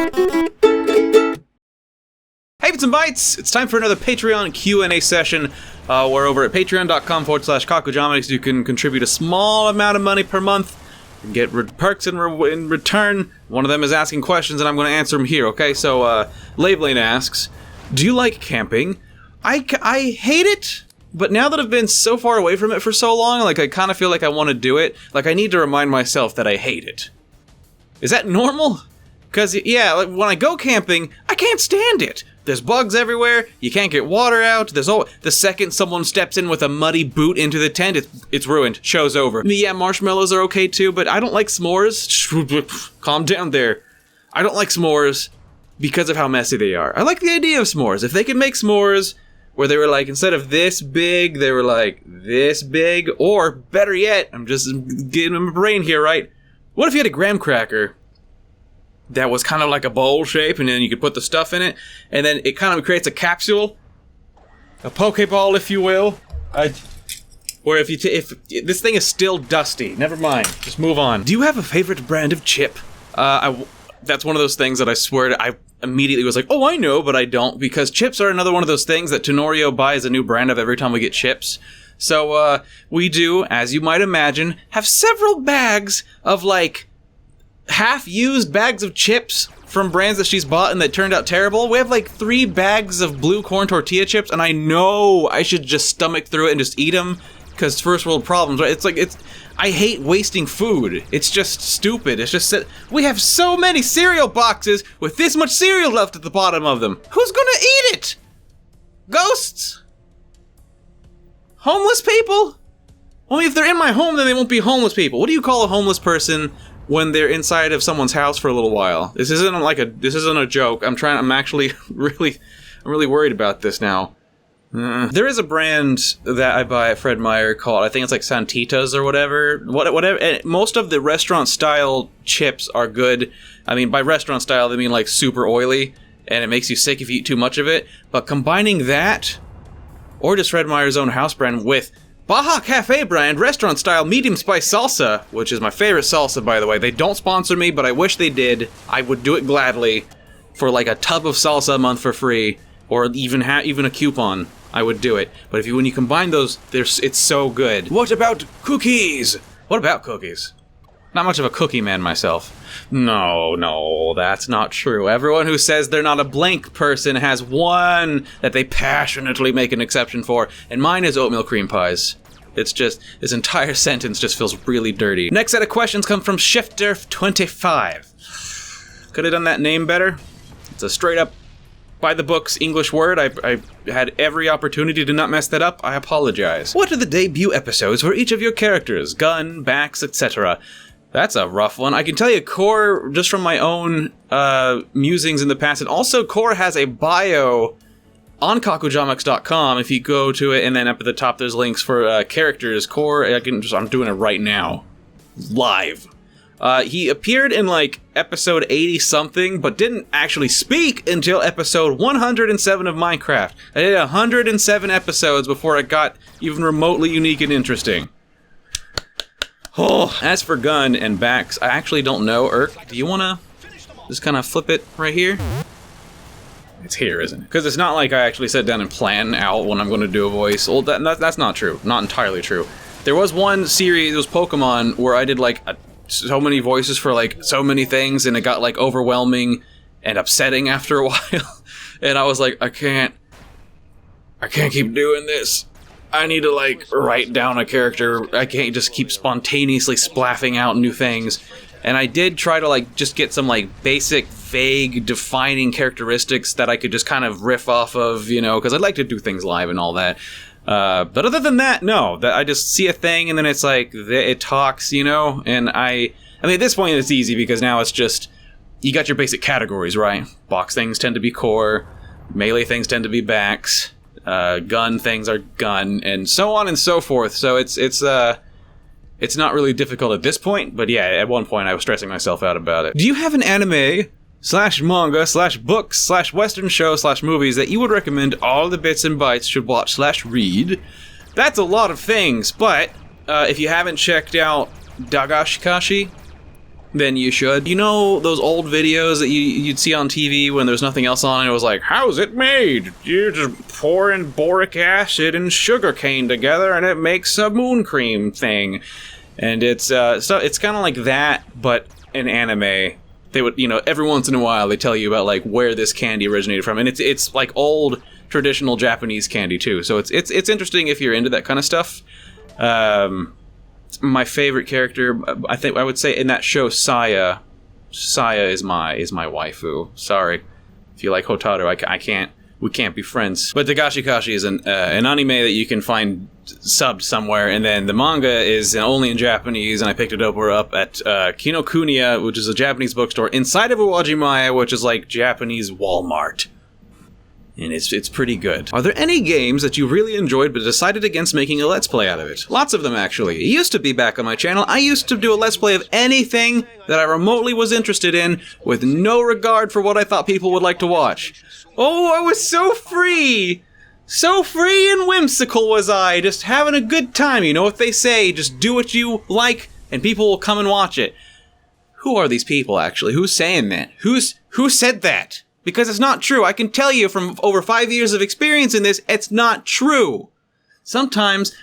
Hey Bits and Bytes! It's time for another Patreon Q&A session. We're over at patreon.com/Kakujo. You can contribute a small amount of money per month and get perks in return. One of them is asking questions, and I'm going to answer them here, okay? So, Labeling asks, do you like camping? I hate it, but now that I've been so far away from it for so long, like, I kind of feel like I want to do it. Like, I need to remind myself that I hate it. Is that normal? Because, yeah, like, when I go camping, I can't stand it. There's bugs everywhere, you can't get water out, the second someone steps in with a muddy boot into the tent, it's ruined, show's over. Yeah, marshmallows are okay too, but I don't like s'mores. Calm down there. I don't like s'mores because of how messy they are. I like the idea of s'mores. If they could make s'mores where they were like, instead of this big, they were like this big, or better yet, I'm just getting my brain here, right? What if you had a graham cracker that was kind of like a bowl shape, and then you could put the stuff in it, and then it kind of creates a capsule, a Pokeball, if you will. Or if this thing is still dusty, never mind, just move on. Do you have a favorite brand of chip? That's one of those things that I swear I immediately was like, oh, I know, but I don't, because chips are another one of those things that Tenorio buys a new brand of every time we get chips. So, we do, as you might imagine, have several bags of, like, half-used bags of chips from brands that she's bought and that turned out terrible. We have like 3 bags of blue corn tortilla chips, and I know I should just stomach through it and just eat them, because first world problems, right? I hate wasting food. It's just stupid. It's just we have so many cereal boxes with this much cereal left at the bottom of them. Who's gonna eat it? Ghosts? Homeless people? Only if they're in my home, then they won't be homeless people. What do you call a homeless person when they're inside of someone's house for a little while? This isn't a joke. I'm actually really worried about this now. There is a brand that I buy at Fred Meyer called, I think it's like Santitas or whatever. And most of the restaurant style chips are good. I mean, by restaurant style, they mean like super oily, and it makes you sick if you eat too much of it. But combining that, or just Fred Meyer's own house brand with Baja Cafe brand restaurant style medium spice salsa, which is my favorite salsa, by the way. They don't sponsor me, but I wish they did. I would do it gladly for like a tub of salsa a month for free, or even a coupon. I would do it. But when you combine those, it's so good. What about cookies? What about cookies? Not much of a cookie man myself. No, that's not true. Everyone who says they're not a blank person has one that they passionately make an exception for, and mine is oatmeal cream pies. It's just, this entire sentence just feels really dirty. Next set of questions come from Shifter25. Could have done that name better. It's a straight up, by the books English word. I had every opportunity to not mess that up. I apologize. What are the debut episodes for each of your characters? Gun, Bax, etc.? That's a rough one. I can tell you Core, just from my own musings in the past, and also Core has a bio on kakujomics.com. If you go to it, and then up at the top there's links for characters. Core, I'm doing it right now. Live. He appeared in like episode 80-something, but didn't actually speak until episode 107 of Minecraft. I did 107 episodes before it got even remotely unique and interesting. Oh, as for Gun and Bax, I actually don't know. Irk, do you want to just kind of flip it right here? It's here, isn't it? Because it's not like I actually sat down and plan out when I'm going to do a voice. Well, that's not true. Not entirely true. There was one series, it was Pokemon, where I did like so many voices for like so many things, and it got like overwhelming and upsetting after a while. And I was like, I can't keep doing this. I need to, like, write down a character. I can't just keep spontaneously splaffing out new things. And I did try to, like, just get some, like, basic, vague, defining characteristics that I could just kind of riff off of, you know, because I'd like to do things live and all that. But other than that, no. I just see a thing, and then it's like, it talks, you know? And I mean, at this point, it's easy, because now it's just, you got your basic categories, right? Box things tend to be Core. Melee things tend to be Bax. Gun things are Gun, and so on and so forth. So it's not really difficult at this point, but yeah, at one point I was stressing myself out about it. Do you have an anime / manga / books / western show / movies that you would recommend all the bits and bytes should watch / read? That's a lot of things, but if you haven't checked out Dagashikashi, then you should. You know those old videos that you'd see on TV when there's nothing else on, and it was like, how's it made? You just pour in boric acid and sugar cane together and it makes a moon cream thing. And it's kind of like that, but in anime. They would, every once in a while they tell you about like where this candy originated from, and it's like old traditional Japanese candy too. So it's interesting if you're into that kind of stuff. My favorite character, I would say in that show, Saya. Saya is my waifu. Sorry, if you like Hotaru, we can't be friends. But Dagashi Kashi is an anime that you can find subbed somewhere, and then the manga is only in Japanese, and I picked it up at Kinokuniya, which is a Japanese bookstore inside of Uwajimaya, which is like Japanese Walmart. And it's pretty good. Are there any games that you really enjoyed but decided against making a Let's Play out of it? Lots of them, actually. It used to be back on my channel. I used to do a Let's Play of anything that I remotely was interested in, with no regard for what I thought people would like to watch. Oh, I was so free! So free and whimsical was I, just having a good time. You know what they say, just do what you like, and people will come and watch it. Who are these people, actually? Who's saying that? Who said that? Because it's not true. I can tell you from over 5 years of experience in this, it's not true. Sometimes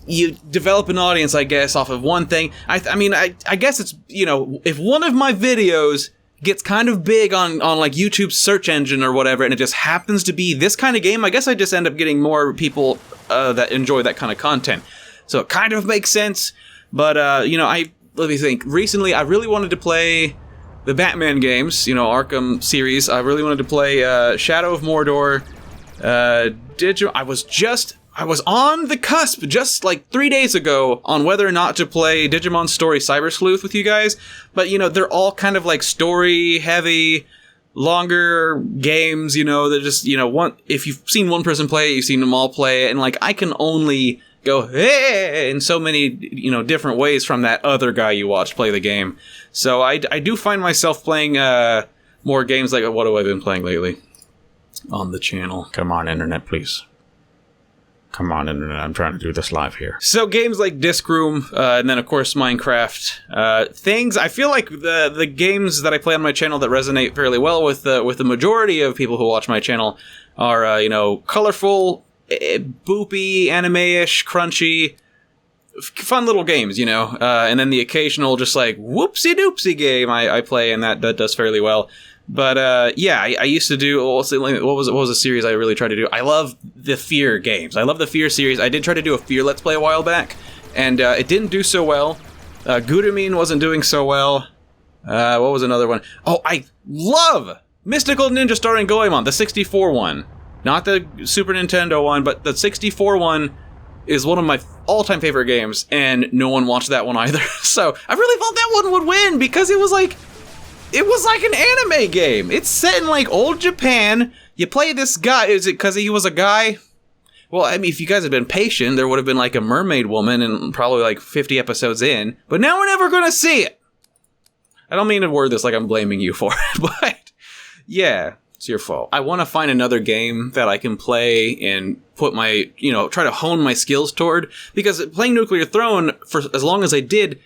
you develop an audience, I guess, off of one thing. I guess it's, if one of my videos gets kind of big on like YouTube's search engine or whatever, and it just happens to be this kind of game, I guess I just end up getting more people that enjoy that kind of content. So it kind of makes sense. But, let me think. Recently, I really wanted to play the Batman games, Arkham series. I really wanted to play Shadow of Mordor. I was on the cusp just like 3 days ago on whether or not to play Digimon Story Cyber Sleuth with you guys. But, they're all kind of like story heavy, longer games, they're just, if you've seen one person play it, you've seen them all play it. And like, I can only go, hey, in so many, different ways from that other guy you watched play the game. So I do find myself playing more games like, what have I been playing lately on the channel? Come on, internet, please. Come on, internet, I'm trying to do this live here. So games like Disc Room, and then of course Minecraft. Things, I feel like the games that I play on my channel that resonate fairly well with the majority of people who watch my channel are, colorful, boopy, anime-ish, crunchy, fun little games, and then the occasional just like whoopsie-doopsie game I play, and that does fairly well. But I used to do, what was a series I really tried to do? I love the Fear games. I love the Fear series. I did try to do a Fear Let's Play a while back, and it didn't do so well. Gurumin wasn't doing so well. What was another one? Oh, I love Mystical Ninja starring Goemon, the 64 one. Not the Super Nintendo one, but the 64 one is one of my all-time favorite games, and no one watched that one either. So I really thought that one would win, because it was like an anime game. It's set in like old Japan. You play this guy. Is it because he was a guy? Well, I mean, if you guys had been patient, there would have been like a mermaid woman and probably like 50 episodes in. But now we're never going to see it. I don't mean to word this like I'm blaming you for it, but yeah, it's your fault. I want to find another game that I can play and put my, try to hone my skills toward. Because playing Nuclear Throne, for as long as I did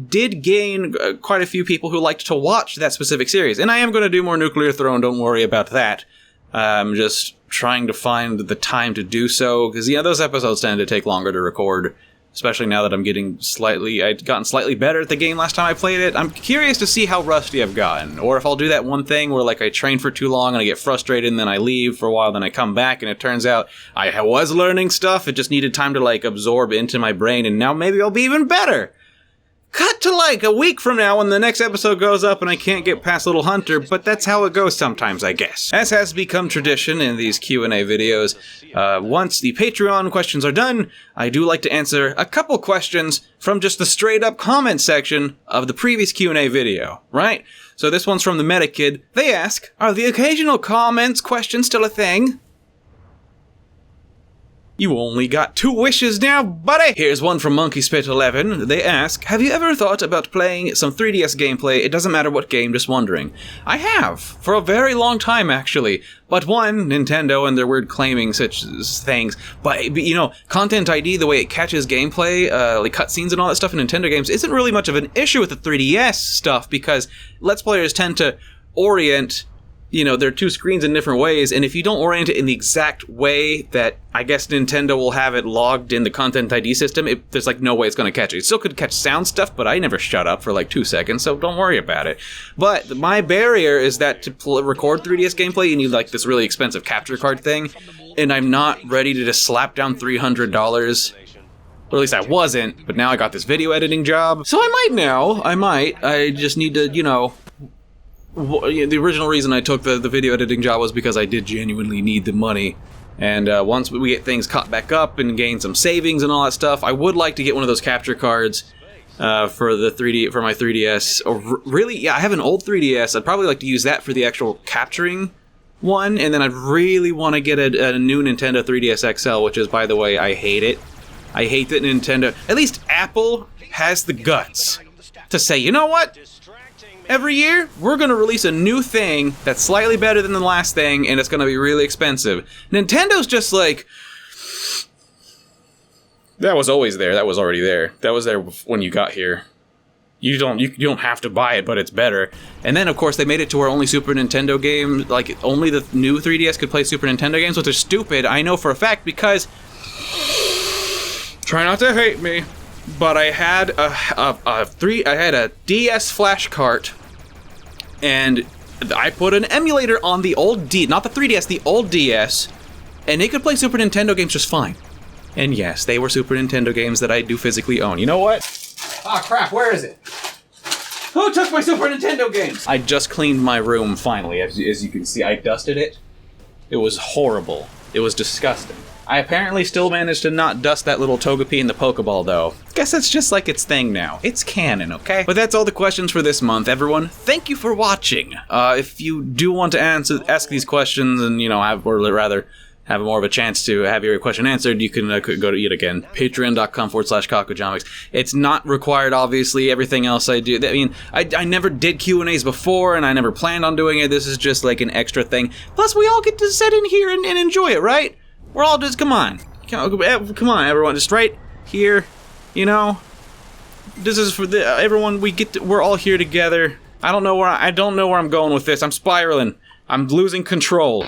gain quite a few people who liked to watch that specific series. And I am going to do more Nuclear Throne, don't worry about that. I'm just trying to find the time to do so, because those episodes tend to take longer to record, especially now that I'd gotten slightly better at the game last time I played it. I'm curious to see how rusty I've gotten, or if I'll do that one thing where like I train for too long and I get frustrated and then I leave for a while, then I come back and it turns out I was learning stuff, it just needed time to like absorb into my brain, and now maybe I'll be even better. Cut to like a week from now when the next episode goes up and I can't get past Little Hunter, but that's how it goes sometimes, I guess. As has become tradition in these Q&A videos, once the Patreon questions are done, I do like to answer a couple questions from just the straight-up comment section of the previous Q&A video, right? So this one's from the Meta Kid. They ask, are the occasional comments questions still a thing? You only got 2 wishes now, buddy! Here's one from MonkeySpit11. They ask, have you ever thought about playing some 3DS gameplay? It doesn't matter what game, just wondering. I have, for a very long time, actually. But one, Nintendo and their weird claiming such things. But you know, Content ID, the way it catches gameplay, like cutscenes and all that stuff in Nintendo games, isn't really much of an issue with the 3DS stuff, because Let's Players tend to orient, you know, there are 2 screens in different ways, and if you don't orient it in the exact way that I guess Nintendo will have it logged in the Content ID system, there's like no way it's going to catch it. It still could catch sound stuff, but I never shut up for like 2 seconds, so don't worry about it. But my barrier is that to record 3DS gameplay, you need like this really expensive capture card thing, and I'm not ready to just slap down $300. Or at least I wasn't, but now I got this video editing job. So I might now, I just need to, you know... The original reason I took the video editing job was because I did genuinely need the money. And once we get things caught back up and gain some savings and all that stuff, I would like to get one of those capture cards for my 3DS. Or really, yeah, I have an old 3DS. I'd probably like to use that for the actual capturing one. And then I'd really want to get a new Nintendo 3DS XL, which is, by the way, I hate it. I hate that Nintendo, at least Apple, has the guts to say, you know what? Every year, we're going to release a new thing that's slightly better than the last thing, and it's going to be really expensive. Nintendo's just like, that was always there. That was already there. That was there when you got here. You don't have to buy it, but it's better. And then, of course, they made it to where only Super Nintendo games, like only the new 3DS could play Super Nintendo games, which is stupid. I know for a fact because, try not to hate me, but I had a DS flash cart, and I put an emulator on the old not the 3DS, the old DS, and it could play Super Nintendo games just fine. And yes, they were Super Nintendo games that I do physically own. You know what? Ah, crap, where is it? Who took my Super Nintendo games? I just cleaned my room, finally. As you can see, I dusted it. It was horrible. It was disgusting. I apparently still managed to not dust that little Togepi in the Pokeball, though. Guess that's just like its thing now. It's canon, okay? But that's all the questions for this month, everyone. Thank you for watching. If you do want to ask these questions and, you know, have more of a chance to have your question answered, you can go to, yet again, patreon.com/Kakujomics. It's not required, obviously. Everything else I do, I mean, I never did Q&As before, and I never planned on doing it. This is just like an extra thing. Plus, we all get to sit in here and enjoy it, right? We're all just, come on, everyone, just right here, you know. This is for everyone. We're all here together. I don't know where I'm going with this. I'm spiraling. I'm losing control.